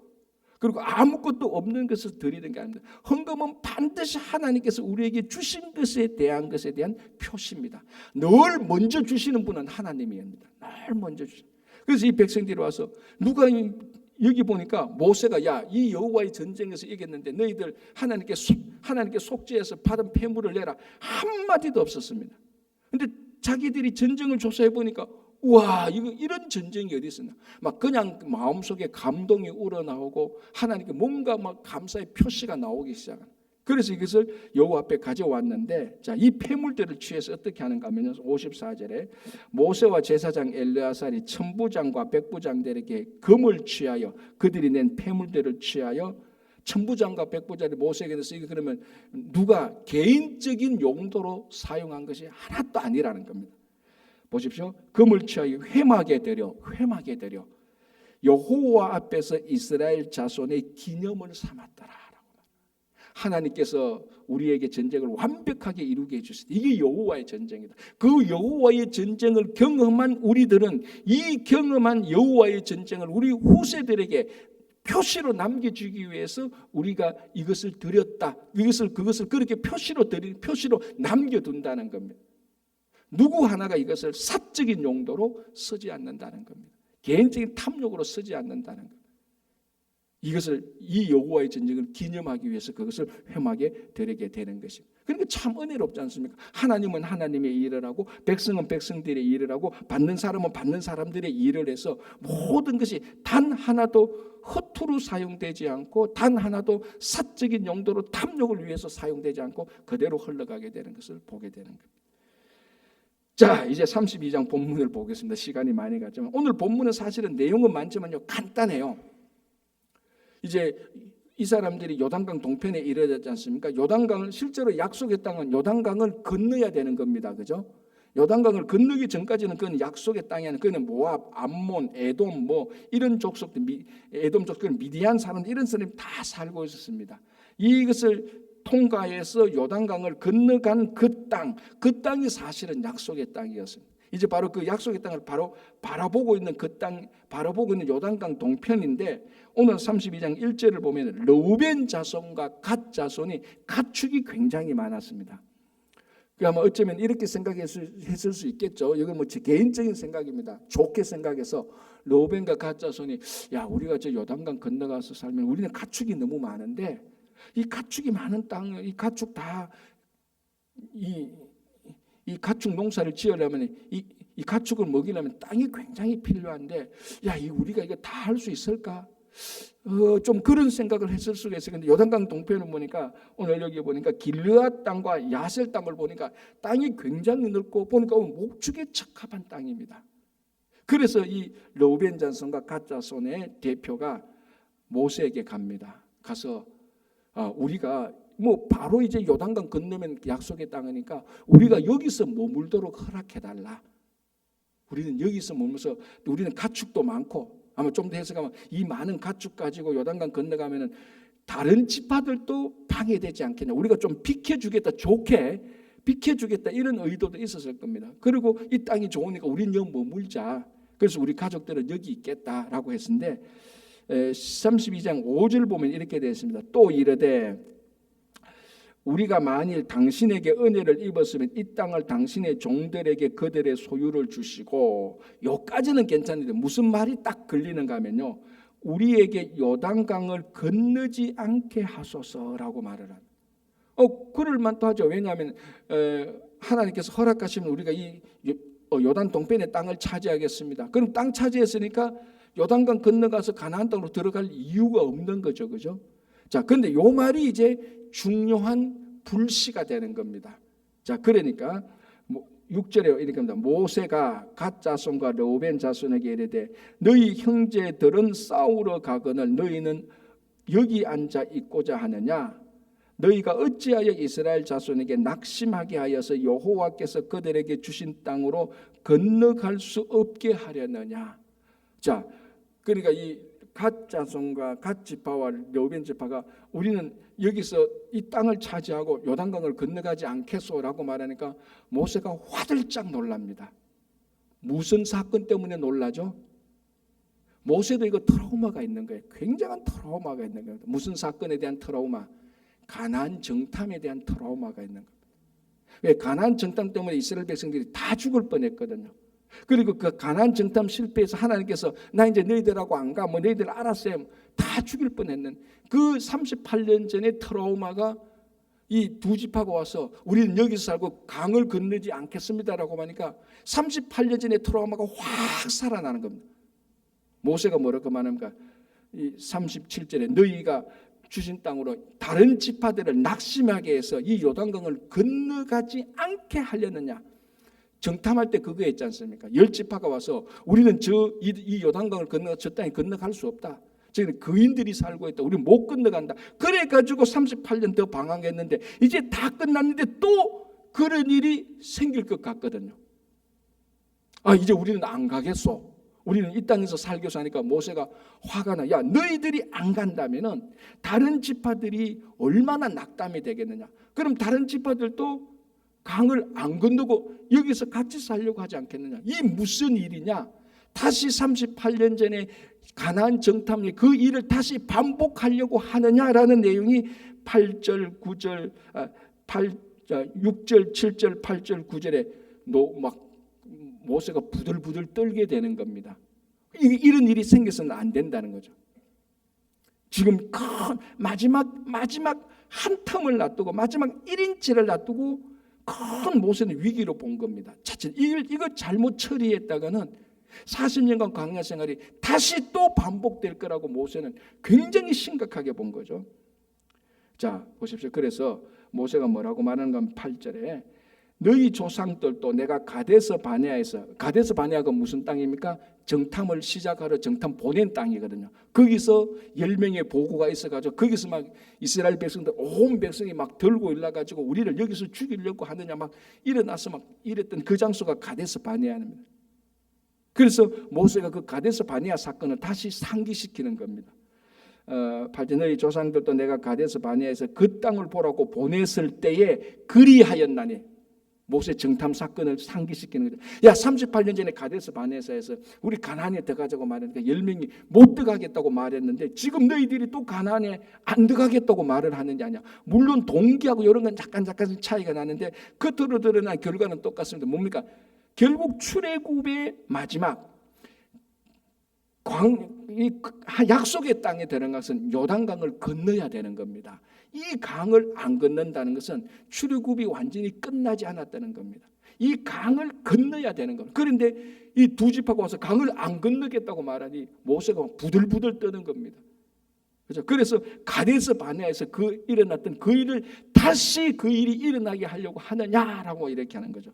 그리고 아무것도 없는 것을 드리는 게 아닙니다. 헌금은 반드시 하나님께서 우리에게 주신 것에 대한 표시입니다. 늘 먼저 주시는 분은 하나님입니다. 늘 먼저 주시는. 그래서 이 백성들이 와서 누가 여기 보니까 모세가 야, 이 여호와의 전쟁에서 이겼는데 너희들 하나님께 속죄해서 받은 폐물을 내라 한마디도 없었습니다. 그런데 자기들이 전쟁을 조사해 보니까 와, 이런 전쟁이 어디 있었나? 막 그냥 마음속에 감동이 우러나오고 하나님께 뭔가 막 감사의 표시가 나오기 시작한. 그래서 이것을 여호와 앞에 가져왔는데, 자, 이 폐물들을 취해서 어떻게 하는가 하면 54절에 모세와 제사장 엘르아살이 천부장과 백부장들에게 금을 취하여 그들이 낸 폐물들을 취하여 천부장과 백부장이 모세에게 대해서 이거 그러면 누가 개인적인 용도로 사용한 것이 하나도 아니라는 겁니다. 보십시오. 금을 취하여 회막에 드려 여호와 앞에서 이스라엘 자손의 기념을 삼았더라. 하나님께서 우리에게 전쟁을 완벽하게 이루게 해주셨다. 이게 여호와의 전쟁이다. 그 여호와의 전쟁을 경험한 우리들은 이 경험한 여호와의 전쟁을 우리 후세들에게 표시로 남겨주기 위해서 우리가 이것을 드렸다. 그것을 그렇게 표시로 남겨둔다는 겁니다. 누구 하나가 이것을 사적인 용도로 쓰지 않는다는 겁니다. 개인적인 탐욕으로 쓰지 않는다는 겁니다. 이것을 이 여호와의 전쟁을 기념하기 위해서 그것을 회막에 드리게 되는 것입니다. 그러니까 참 은혜롭지 않습니까? 하나님은 하나님의 일을 하고 백성은 백성들의 일을 하고 받는 사람은 받는 사람들의 일을 해서 모든 것이 단 하나도 허투루 사용되지 않고 단 하나도 사적인 용도로 탐욕을 위해서 사용되지 않고 그대로 흘러가게 되는 것을 보게 되는 겁니다. 자, 이제 32장 본문을 보겠습니다. 시간이 많이 갔지만 오늘 본문은 사실은 내용은 많지만요, 간단해요. 이제 이 사람들이 요단강 동편에 이르렀지 않습니까? 요단강을 실제로 약속의 땅은 요단강을 건너야 되는 겁니다. 그죠? 요단강을 건너기 전까지는 그건 약속의 땅이 아니라 그는 모압, 암몬, 에돔 이런 족속들, 에돔 족들, 미디안 사람들 이런 사람이 다 살고 있었습니다. 이것을 통과해서 요단강을 건너간 그 땅이 사실은 약속의 땅이었습니다. 이제 바로 그 약속의 땅을 바로 바라보고 있는 그 땅, 바라보고 있는 요단강 동편인데 오늘 32장 1절을 보면 르우벤 자손과 갓 자손이 가축이 굉장히 많았습니다. 아마 어쩌면 이렇게 생각했을 수 있겠죠. 이건 뭐 제 개인적인 생각입니다. 좋게 생각해서 르우벤과 갓 자손이 야, 우리가 저 요단강 건너가서 살면 우리는 가축이 너무 많은데 이 가축이 많은 땅, 이 가축 다 이 가축 농사를 지으려면 이 가축을 먹이려면 땅이 굉장히 필요한데 야, 우리가 이거 다 할 수 있을까? 좀 그런 생각을 했을 수가 있어요. 근데 요단강 동편을 보니까 오늘 여기 보니까 길르앗 땅과 야셀 땅을 보니까 땅이 굉장히 넓고 보니까 목축에 적합한 땅입니다. 그래서 이 르우벤 자손과 갓 자손의 대표가 모세에게 갑니다. 가서 우리가 뭐 바로 이제 요단강 건너면 약속의 땅이니까 우리가 여기서 머물도록 허락해달라. 우리는 여기서 머물면서 우리는 가축도 많고 아마 좀 더 해석하면 이 많은 가축 가지고 요단강 건너가면은 다른 지파들도 방해되지 않겠냐, 우리가 좀 비켜주겠다, 좋게 비켜주겠다, 이런 의도도 있었을 겁니다. 그리고 이 땅이 좋으니까 우린 여기 머물자, 그래서 우리 가족들은 여기 있겠다라고 했는데 32장 5절 보면 이렇게 되어 있습니다. 또 이르되 우리가 만일 당신에게 은혜를 입었으면 이 땅을 당신의 종들에게 그들의 소유를 주시고, 요까지는 괜찮은데 무슨 말이 딱 걸리는가 하면요, 우리에게 요단강을 건너지 않게 하소서라고 말을 합니다. 그럴 만도 하죠. 왜냐하면 하나님께서 허락하시면 우리가 이 요단 동편의 땅을 차지하겠습니다. 그럼 땅 차지했으니까 요단강 건너가서 가나안 땅으로 들어갈 이유가 없는 거죠, 그죠? 자, 근데 요 말이 이제 중요한 불씨가 되는 겁니다. 자, 그러니까 6절에 이렇게 합니다. 모세가 갓 자손과 르우벤 자손에게 이르되 너희 형제들은 싸우러 가거늘 너희는 여기 앉아 있고자 하느냐? 너희가 어찌하여 이스라엘 자손에게 낙심하게 하여서 여호와께서 그들에게 주신 땅으로 건너갈 수 없게 하려느냐? 자, 그러니까 이 갓 자손과 갓 지파와 르우벤 지파가 우리는 여기서 이 땅을 차지하고 요단강을 건너가지 않겠소라고 말하니까 모세가 화들짝 놀랍니다. 무슨 사건 때문에 놀라죠? 모세도 이거 트라우마가 있는 거예요. 굉장한 트라우마가 있는 겁니다. 무슨 사건에 대한 트라우마? 가나안 정탐에 대한 트라우마가 있는 겁니다. 왜? 가나안 정탐 때문에 이스라엘 백성들이 다 죽을 뻔했거든요. 그리고 그 가나안 정탐 실패해서 하나님께서 나 이제 너희들하고 안 가, 너희들 알았어요, 다 죽일 뻔했는 그 38년 전의 트라우마가 이 두 지파가 와서 우리는 여기서 살고 강을 건너지 않겠습니다라고 하니까 38년 전의 트라우마가 확 살아나는 겁니다. 모세가 뭐라고 말합니까? 이 37절에 너희가 주신 땅으로 다른 지파들을 낙심하게 해서 이 요단강을 건너가지 않게 하려느냐? 정탐할 때 그거 했지 않습니까? 10지파가 와서 우리는 이 요단강을 건너가 저 땅에 건너갈 수 없다. 저기는 거인들이 살고 있다. 우리는 못 건너간다. 그래가지고 38년 더 방황했는데 이제 다 끝났는데 또 그런 일이 생길 것 같거든요. 이제 우리는 안 가겠소. 우리는 이 땅에서 살겠소 하니까 모세가 화가 나. 야, 너희들이 안 간다면은 다른 지파들이 얼마나 낙담이 되겠느냐. 그럼 다른 지파들도 강을 안 건너고 여기서 같이 살려고 하지 않겠느냐. 이 무슨 일이냐. 다시 38년 전에 가나안 정탐이 그 일을 다시 반복하려고 하느냐라는 내용이 8절, 9절, 6절, 7절, 8절, 9절에 막 모세가 부들부들 떨게 되는 겁니다. 이런 일이 생겨서는 안 된다는 거죠. 지금 큰 마지막 한 텀을 놔두고 마지막 1인치를 놔두고 큰 모세는 위기로 본 겁니다. 이거 잘못 처리했다가는 40년간 광야 생활이 다시 또 반복될 거라고 모세는 굉장히 심각하게 본 거죠. 자, 보십시오. 그래서 모세가 뭐라고 말하는 건 8절에 너희 조상들도 내가 가데스 바네아에서, 가데스 바네아가 무슨 땅입니까? 정탐을 시작하러 정탐 보낸 땅이거든요. 거기서 10명의 보고가 있어가지고 거기서 막 이스라엘 백성들 온 백성이 막 들고 일어나가지고 우리를 여기서 죽이려고 하느냐 막 일어나서 막 이랬던 그 장소가 가데스 바네아입니다. 그래서 모세가 그 가데스 바네아 사건을 다시 상기시키는 겁니다. 8절 너희 조상들도 내가 가데스 바네아에서 그 땅을 보라고 보냈을 때에 그리하였나니, 모세 정탐 사건을 상기시키는 거죠. 야, 38년 전에 가데스 바네아에서 우리 가나안에 들어가자고 말했는데 10명이 못 들어가겠다고 말했는데 지금 너희들이 또 가나안에 안 들어가겠다고 말을 하느냐. 물론 동기하고 이런 건 약간 차이가 나는데 겉으로 드러난 결과는 똑같습니다. 뭡니까? 결국 출애굽의 마지막 약속의 땅에 들어간 것은 요단강을 건너야 되는 겁니다. 이 강을 안 건넌다는 것은 출애굽이 완전히 끝나지 않았다는 겁니다. 이 강을 건너야 되는 겁니다. 그런데 이 두 지파가 와서 강을 안 건너겠다고 말하니 모세가 부들부들 떠는 겁니다. 그렇죠? 그래서 가데스 바네아에서 일어났던 그 일을 다시 그 일이 일어나게 하려고 하느냐라고 이렇게 하는 거죠.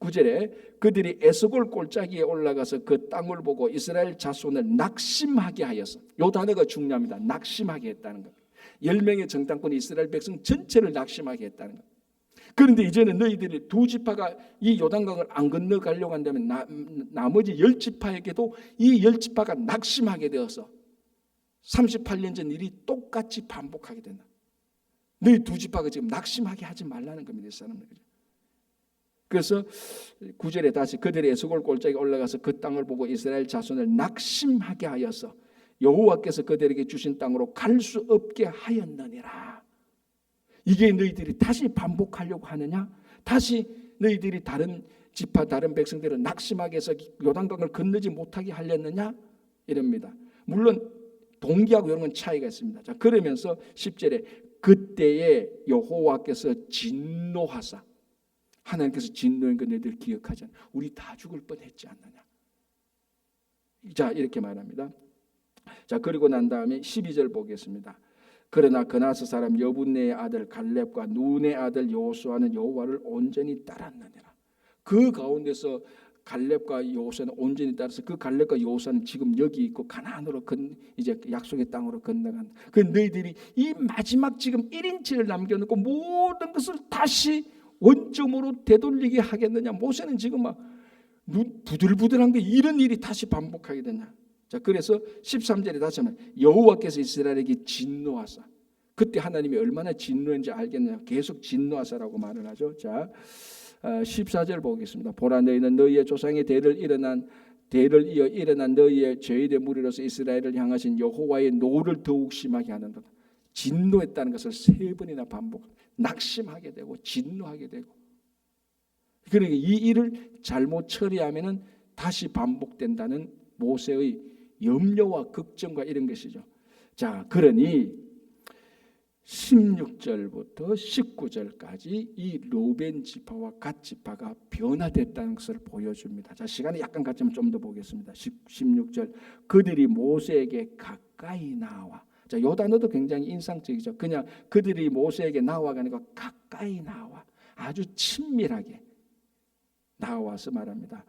9절에 그들이 에스골 골짜기에 올라가서 그 땅을 보고 이스라엘 자손을 낙심하게 하여서, 이 단어가 중요합니다. 낙심하게 했다는 겁니다. 10명의 정탐꾼이 이스라엘 백성 전체를 낙심하게 했다는 겁니다. 그런데 이제는 너희들이 두 지파가 이 요단강을 안 건너가려고 한다면 나머지 10지파에게도 이 10지파가 낙심하게 되어서 38년 전 일이 똑같이 반복하게 된다. 너희 두 지파가 지금 낙심하게 하지 말라는 겁니다. 이 사람들. 그래서 9절에 다시 그들이 에스골 골짜기에 올라가서 그 땅을 보고 이스라엘 자손을 낙심하게 하여서 여호와께서 그들에게 주신 땅으로 갈 수 없게 하였느니라. 이게 너희들이 다시 반복하려고 하느냐? 다시 너희들이 다른 지파 다른 백성들을 낙심하게 해서 요단강을 건너지 못하게 하렸느냐? 이럽니다. 물론 동기하고 이런 건 차이가 있습니다. 자, 그러면서 10절에 그때에 여호와께서 진노하사, 하나님께서 진노한 거 너희들 기억하지 않냐? 우리 다 죽을 뻔했지 않느냐? 자, 이렇게 말합니다. 자, 그리고 난 다음에 12절 보겠습니다. 그러나 그나스 사람 여분네의 아들 갈렙과 눈의 아들 여호수아는 여호와를 온전히 따랐느니라. 그 가운데서 갈렙과 여호수아는 온전히 따라서 그 갈렙과 여호수아는 지금 여기 있고 가나안으로 이제 약속의 땅으로 건너간다. 그 너희들이 이 마지막 지금 1인치를 남겨놓고 모든 것을 다시 원점으로 되돌리게 하겠느냐? 모세는 지금 막 부들부들한 게 이런 일이 다시 반복하게 되냐? 자, 그래서 13절에 다시 한번 여호와께서 이스라엘에게 진노하사, 그때 하나님이 얼마나 진노했는지 알겠느냐? 계속 진노하사라고 말을 하죠. 자, 14절 보겠습니다. 보라, 너희는 너희의 조상의 대를 이어 일어난 너희의 죄의 무리로서 이스라엘을 향하신 여호와의 노를 더욱 심하게 하는도다. 진노했다는 것을 3번이나 반복, 낙심하게 되고 진노하게 되고. 그러니까 이 일을 잘못 처리하면은 다시 반복된다는 모세의 염려와 걱정과 이런 것이죠. 자, 그러니 16절부터 19절까지 이 르우벤 지파와 갓 지파가 변화됐다는 것을 보여줍니다. 자, 시간이 약간 같지만 좀 더 보겠습니다. 16절 그들이 모세에게 가까이 나와. 자, 요 단어도 굉장히 인상적이죠. 그냥 그들이 모세에게 나와가 아니고 가까이 나와, 아주 친밀하게 나와서 말합니다.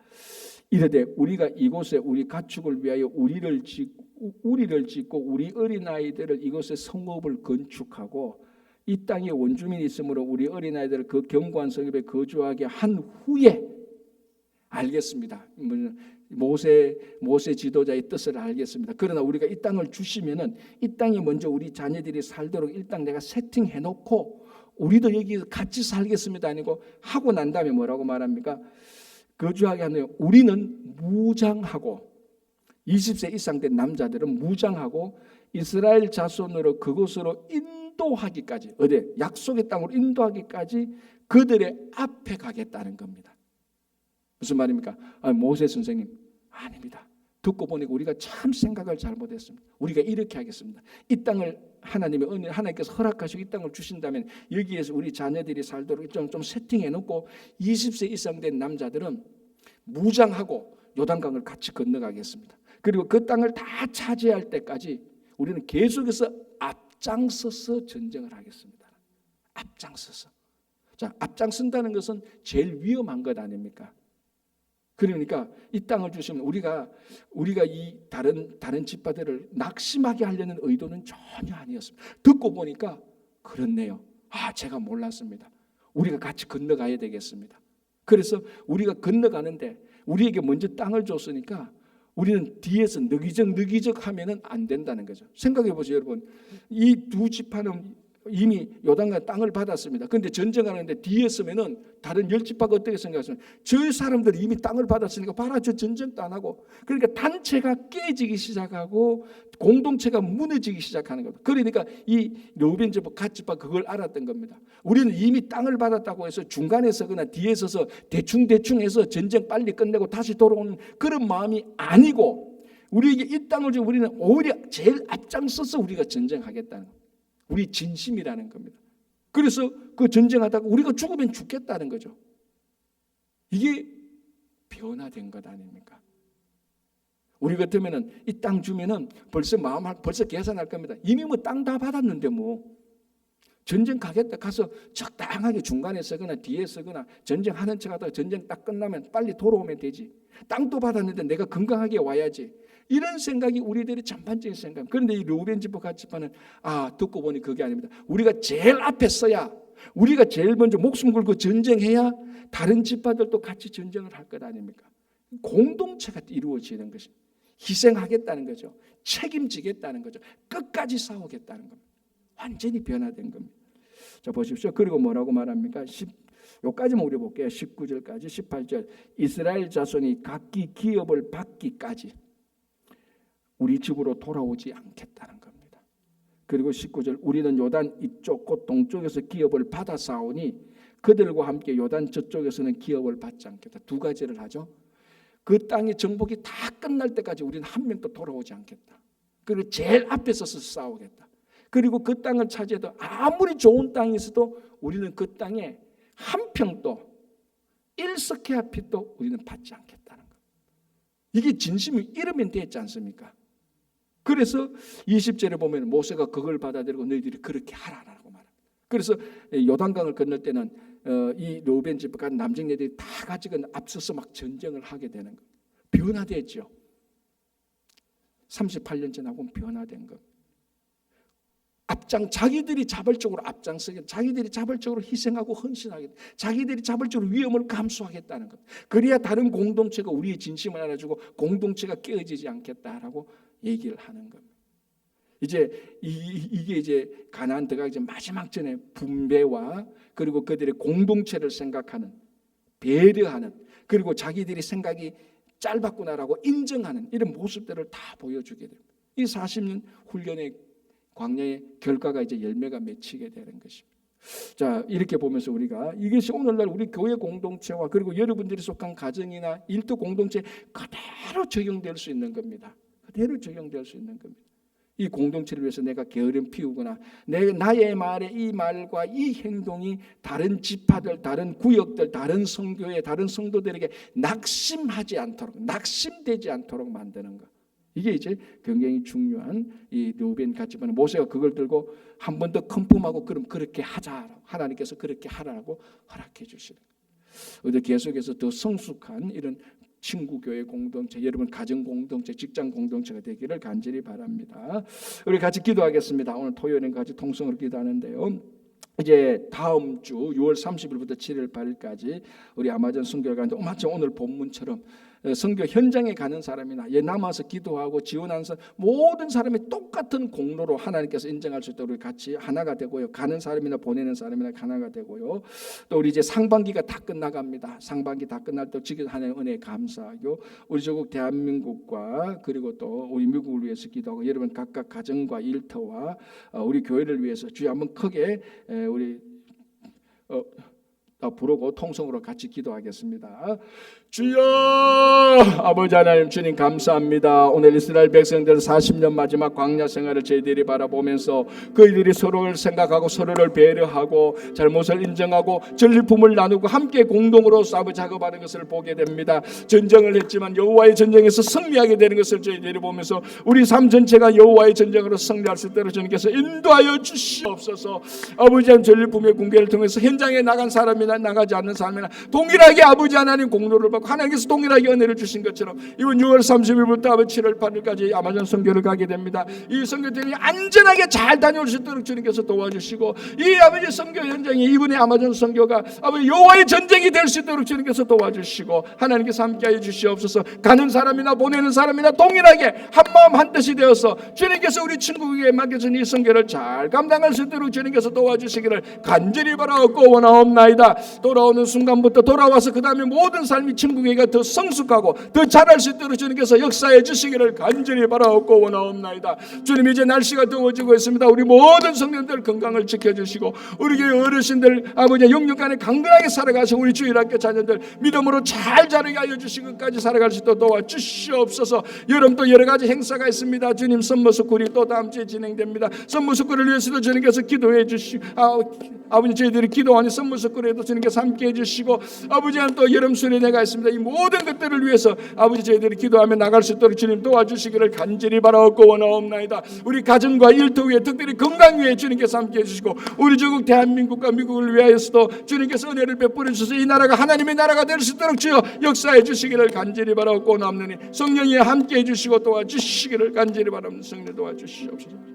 이르되 우리가 이곳에 우리 가축을 위하여 우리를 짓고 우리 어린아이들을 이곳에 성읍을 건축하고 이 땅에 원주민이 있으므로 우리 어린아이들을 그 견고한 성읍에 거주하게 한 후에, 알겠습니다. 모세 지도자의 뜻을 알겠습니다. 그러나 우리가 이 땅을 주시면은 이 땅에 먼저 우리 자녀들이 살도록 일단 내가 세팅해 놓고 우리도 여기 같이 살겠습니다 아니고 하고 난 다음에 뭐라고 말합니까? 거주하게 하는, 우리는 무장하고 20세 이상 된 남자들은 무장하고 이스라엘 자손으로 그곳으로 인도하기까지, 어디 약속의 땅으로 인도하기까지 그들의 앞에 가겠다는 겁니다. 무슨 말입니까? 모세 선생님, 아닙니다. 듣고 보니까 우리가 참 생각을 잘못했습니다. 우리가 이렇게 하겠습니다. 이 땅을 하나님께서 허락하시고 이 땅을 주신다면 여기에서 우리 자녀들이 살도록 좀 세팅해 놓고 20세 이상 된 남자들은 무장하고 요단강을 같이 건너가겠습니다. 그리고 그 땅을 다 차지할 때까지 우리는 계속해서 앞장서서 전쟁을 하겠습니다. 앞장서서. 자, 앞장선다는 것은 제일 위험한 것 아닙니까? 그러니까 이 땅을 주시면 우리가 이 다른 지파들을 낙심하게 하려는 의도는 전혀 아니었습니다. 듣고 보니까 그렇네요. 제가 몰랐습니다. 우리가 같이 건너가야 되겠습니다. 그래서 우리가 건너가는데 우리에게 먼저 땅을 줬으니까 우리는 뒤에서 느기적 하면은 안 된다는 거죠. 생각해 보세요, 여러분. 이 두 지파는 이미 요단강 땅을 받았습니다. 그런데 전쟁하는데 뒤에 서면은 다른 10지파가 어떻게 생각하십니까? 저 사람들이 이미 땅을 받았으니까 봐라, 저 전쟁도 안 하고. 그러니까 단체가 깨지기 시작하고 공동체가 무너지기 시작하는 겁니다. 그러니까 이 르우벤 지파, 갓 지파 그걸 알았던 겁니다. 우리는 이미 땅을 받았다고 해서 중간에 서거나 뒤에 서서 대충 해서 전쟁 빨리 끝내고 다시 돌아오는 그런 마음이 아니고, 우리에게 이 땅을 주고 우리는 오히려 제일 앞장서서 우리가 전쟁하겠다는 겁니다. 우리 진심이라는 겁니다. 그래서 그 전쟁하다가 우리가 죽으면 죽겠다는 거죠. 이게 변화된 것 아닙니까? 우리 같으면은 이 땅 주면은 벌써 계산할 겁니다. 이미 뭐 땅 다 받았는데 뭐 전쟁 가겠다 가서 적당하게 중간에 서거나 뒤에 서거나 전쟁하는 척하다가 전쟁 딱 끝나면 빨리 돌아오면 되지. 땅도 받았는데 내가 건강하게 와야지. 이런 생각이 우리들의 전반적인 생각. 그런데 이 르우벤 지파 갓 지파는 듣고 보니 그게 아닙니다. 우리가 제일 앞에 서야, 우리가 제일 먼저 목숨 걸고 전쟁해야 다른 지파들도 같이 전쟁을 할 것 아닙니까? 공동체가 이루어지는 것입니다. 희생하겠다는 거죠. 책임지겠다는 거죠. 끝까지 싸우겠다는 겁니다. 완전히 변화된 겁니다. 자, 보십시오. 그리고 뭐라고 말합니까? 요까지만 우리 볼게요. 19절까지 18절. 이스라엘 자손이 각기 기업을 받기까지 우리 집으로 돌아오지 않겠다는 겁니다. 그리고 19절. 우리는 요단 이쪽 곧 동쪽에서 기업을 받아 싸우니 그들과 함께 요단 저쪽에서는 기업을 받지 않겠다. 두 가지를 하죠. 그 땅의 정복이 다 끝날 때까지 우리는 한 명도 돌아오지 않겠다. 그리고 제일 앞에 서서 싸우겠다. 그리고 그 땅을 차지해도 아무리 좋은 땅이 있어도 우리는 그 땅에 한 평도 1스퀘어핏도 우리는 받지 않겠다는 거예요. 이게 진심이 이러면 되지 않습니까? 그래서 20절에 보면 모세가 그걸 받아들이고 너희들이 그렇게 하라라고 말합니다. 그래서 요단강을 건널 때는 이 르우벤 집과 남정네들이 다 가지고 앞서서 막 전쟁을 하게 되는 거예요. 변화됐죠. 38년 전하고는 변화된 것. 자기들이 자발적으로 앞장서게, 자기들이 자발적으로 희생하고 헌신하게, 자기들이 자발적으로 위험을 감수하겠다는 것. 그래야 다른 공동체가 우리의 진심을 알아주고 공동체가 깨어지지 않겠다라고 얘기를 하는 겁니다. 이제 이게 이제 가나안 들어가기 전 마지막 전에 분배와 그리고 그들의 공동체를 생각하는, 배려하는, 그리고 자기들이 생각이 짧았구나라고 인정하는 이런 모습들을 다 보여주게 됩니다. 이 40년 훈련의 광야의 결과가 이제 열매가 맺히게 되는 것입니다. 자, 이렇게 보면서 우리가 이것이 오늘날 우리 교회 공동체와 그리고 여러분들이 속한 가정이나 일도 공동체에 그대로 적용될 수 있는 겁니다. 그대로 적용될 수 있는 겁니다. 이 공동체를 위해서 내가 게으름 피우거나 나의 말에 이 말과 이 행동이 다른 지파들, 다른 구역들, 다른 성교회, 다른 성도들에게 낙심하지 않도록, 낙심되지 않도록 만드는 것. 이게 이제 굉장히 중요한 이 르우벤 가치만 모세가 그걸 들고 한 번 더 컨펌하고 그럼 그렇게 하자. 하나님께서 그렇게 하라고 허락해 주시는 거예요. 계속해서 더 성숙한 이런 친구교회 공동체, 여러분 가정 공동체, 직장 공동체가 되기를 간절히 바랍니다. 우리 같이 기도하겠습니다. 오늘 토요일엔 같이 통성으로 기도하는데요. 이제 다음 주 6월 30일부터 7월 8일까지 우리 아마존 선교를 가는데 마치 오늘 본문처럼 선교 현장에 가는 사람이나 남아서 기도하고 지원하는 사람, 모든 사람이 똑같은 공로로 하나님께서 인정할 수 있도록 우리 같이 하나가 되고요. 가는 사람이나 보내는 사람이나 하나가 되고요. 또 우리 이제 상반기가 다 끝나갑니다. 상반기 다 끝날 때 지금 하나님의 은혜에 감사하고 우리 조국 대한민국과 그리고 또 우리 미국을 위해서 기도하고 여러분 각각 가정과 일터와 우리 교회를 위해서 주여 한번 크게 우리 부르고 통성으로 같이 기도하겠습니다. 주여, 아버지 하나님 주님 감사합니다. 오늘 이스라엘 백성들 40년 마지막 광야 생활을 저희들이 바라보면서 그들이 서로를 생각하고 서로를 배려하고 잘못을 인정하고 전리품을 나누고 함께 공동으로 싸워 작업하는 것을 보게 됩니다. 전쟁을 했지만 여호와의 전쟁에서 승리하게 되는 것을 저희들이 보면서 우리 삶 전체가 여호와의 전쟁으로 승리할 수 있도록 주님께서 인도하여 주시옵소서. 아버지 하나님 전리품의 공개를 통해서 현장에 나간 사람이나 나가지 않는 사람이나 동일하게 아버지 하나님 공로를 받고 하나님께서 동일하게 은혜를 주신 것처럼 이번 6월 30일부터 7월 8일까지 아마존 선교를 가게 됩니다. 이 선교팀이 안전하게 잘 다녀올 수 있도록 주님께서 도와주시고 이 아버지 선교 현장이 이번에 아마존 선교가 아버지 여호와의 전쟁이 될 수 있도록 주님께서 도와주시고 하나님께서 함께하여 주시옵소서. 가는 사람이나 보내는 사람이나 동일하게 한마음 한뜻이 되어서 주님께서 우리 친구에게 맡겨진 이 선교를 잘 감당할 수 있도록 주님께서 도와주시기를 간절히 바라옵고 원하옵나이다. 돌아오는 순간부터 돌아와서 그 다음에 모든 삶이 친구에게 더 성숙하고 더 잘할 수 있도록 주님께서 역사해 주시기를 간절히 바라옵고 원하옵나이다. 주님 이제 날씨가 더워지고 있습니다. 우리 모든 성도들 건강을 지켜주시고 우리 교회 어르신들 아버지 영육간에 강건하게 살아가시고 우리 주일학교 자녀들 믿음으로 잘 자라게 하여 주시기까지 살아갈 수 있도록 도와주시옵소서. 여름 또 여러 가지 행사가 있습니다. 주님 선무스쿨이 또 다음 주에 진행됩니다. 선무스쿨을 위해서도 주님께서 기도해 주시고 아버지 저희들이 기도하니 선무스쿨에도 주님께서 함께 해주시고 아버지 하나님 또 여름 수련회가 있습니다. 이 모든 것들을 위해서 아버지 저희들이 기도하며 나갈 수 있도록 주님 도와주시기를 간절히 바라옵고 원하옵나이다. 우리 가정과 일터 위에 특별히 건강 위에 주님께서 함께 해주시고 우리 조국 대한민국과 미국을 위하여서도 주님께서 은혜를 베풀어 주셔서 이 나라가 하나님의 나라가 될 수 있도록 주여 역사해 주시기를 간절히 바라옵고 원하옵나니 성령이 함께 해주시고 도와주시기를 간절히 바라옵는 성령 도와주시옵소서.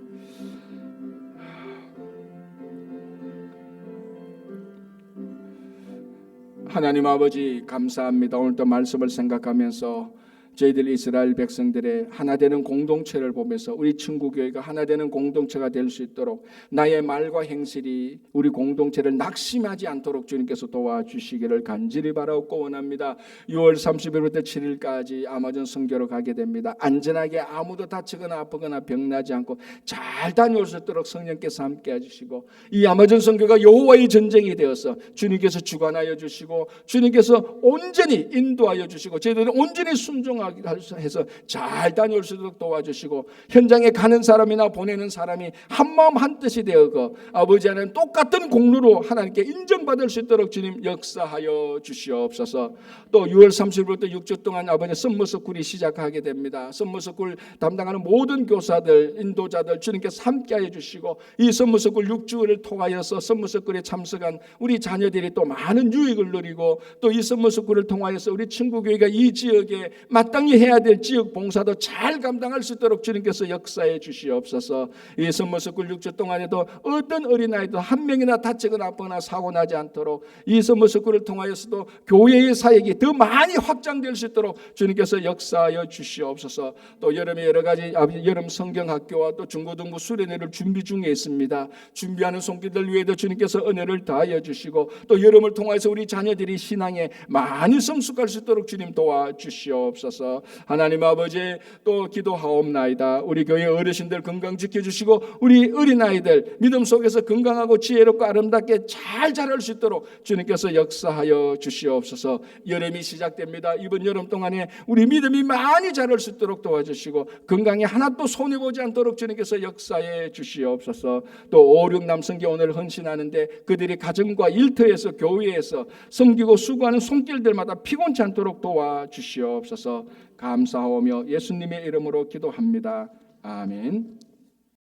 하나님 아버지 감사합니다. 오늘도 말씀을 생각하면서 저희들 이스라엘 백성들의 하나 되는 공동체를 보면서 우리 친구교회가 하나 되는 공동체가 될 수 있도록 나의 말과 행실이 우리 공동체를 낙심하지 않도록 주님께서 도와주시기를 간절히 바라고 원합니다. 6월 30일부터 7일까지 아마존 선교로 가게 됩니다. 안전하게 아무도 다치거나 아프거나 병나지 않고 잘 다녀올 수 있도록 성령께서 함께 해주시고, 이 아마존 선교가 여호와의 전쟁이 되어서 주님께서 주관하여 주시고 주님께서 온전히 인도하여 주시고 저희들은 온전히 순종하게 해서 잘 다녀올 수 있도록 도와주시고, 현장에 가는 사람이나 보내는 사람이 한마음 한뜻이 되어서 아버지 하나님 똑같은 공로로 하나님께 인정받을 수 있도록 주님 역사하여 주시옵소서. 또 6월 30일부터 6주 동안 아버지 선무스쿨이 시작하게 됩니다. 선무스쿨 담당하는 모든 교사들, 인도자들 주님께서 함께하여 주시고, 이 선무스쿨 6주를 통하여서 선무스쿨에 참석한 우리 자녀들이 또 많은 유익을 누리고, 또 이 선무스쿨을 통하여서 우리 친구교회가 이 지역에 마땅히 해야 될 지역 봉사도 잘 감당할 수 있도록 주님께서 역사해 주시옵소서. 이 선무스쿨 6주 동안에도 어떤 어린아이도 한 명이나 다치거나 아프거나 사고 나지 않도록 이 선무스쿨을 통하여서도 교회의 사역이 더 많이 확장될 수 있도록 주님께서 역사하여 주시옵소서. 또 여름에 여러 가지 여름 성경학교와 또 중고등부 수련회를 준비 중에 있습니다. 준비하는 손길들 위에도 주님께서 은혜를 다하여 주시고, 또 여름을 통해서 우리 자녀들이 신앙에 많이 성숙할 수 있도록 주님 도와주시옵소서. 하나님 아버지, 또 기도하옵나이다. 우리 교회 어르신들 건강 지켜주시고 우리 어린아이들 믿음 속에서 건강하고 지혜롭고 아름답게 잘 자랄 수 있도록 주님께서 역사하여 주시옵소서. 여름이 시작됩니다. 이번 여름 동안에 우리 믿음이 많이 자랄 수 있도록 도와주시고 건강에 하나도 손해보지 않도록 주님께서 역사해 주시옵소서. 또 5, 6 남성교 오늘 헌신하는데 그들이 가정과 일터에서 교회에서 섬기고 수고하는 손길들마다 피곤치 않도록 도와주시옵소서. 감사하오며 예수님의 이름으로 기도합니다. 아멘.